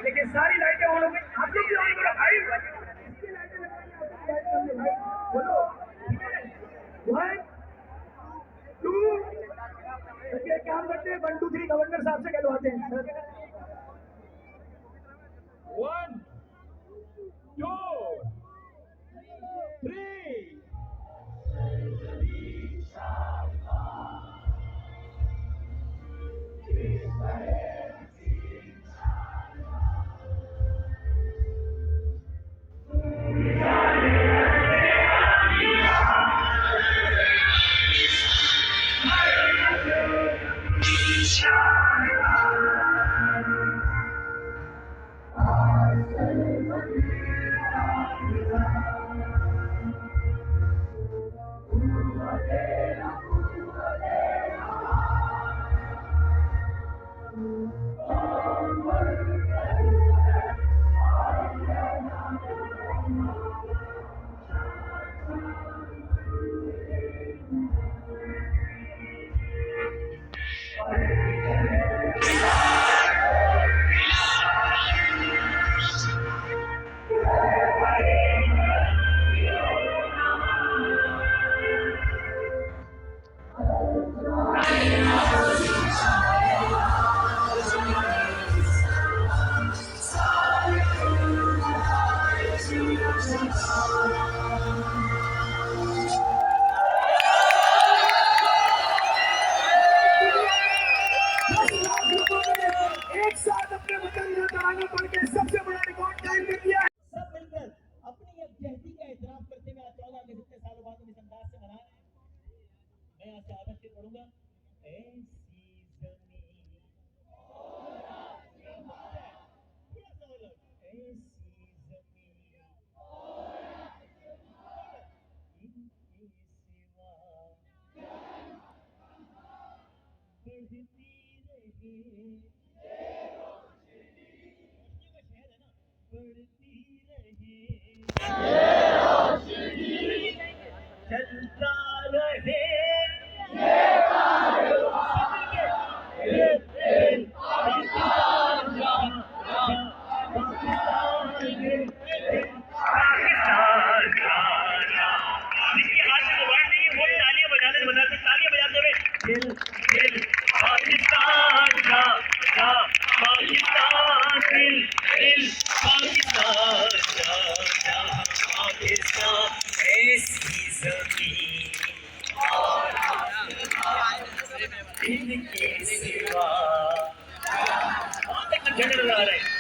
देखिए सारी लाइटें ऑन हो गई, आप लोग भी ऑन करो भाई। इसकी लाइटें लगानी है, बोलो ठीक है। 1 2 देखिए काम करते हैं, 1 2 3 गवर्नर साहब से कहलवाते हैं सर। 1 2 3 एक साथ अपने वतन में तराना पढ़ के सबसे बड़ा रिकॉर्ड कायम कर दिया। सब मिलकर अपनी यकजहती का एतराफ करते हुए आज 14 अगस्त इतने सालों बाद इस अंदाज से मना रहे हैं। मैं यहाँ से आदत से पढ़ूंगा, ऐसी जमीन थोड़ा सा अलग, ऐसी जमीन इनके सिवा बढ़ती रहे, बढ़ती रहे, चलता रहे दिल दिल पाकिस्तान का, पाकिस्तान दिल दिल पाकिस्तान का, पाकिस्तान ऐसी जमीन इनके सिवा। बहुत झंडे लगा रहे हैं।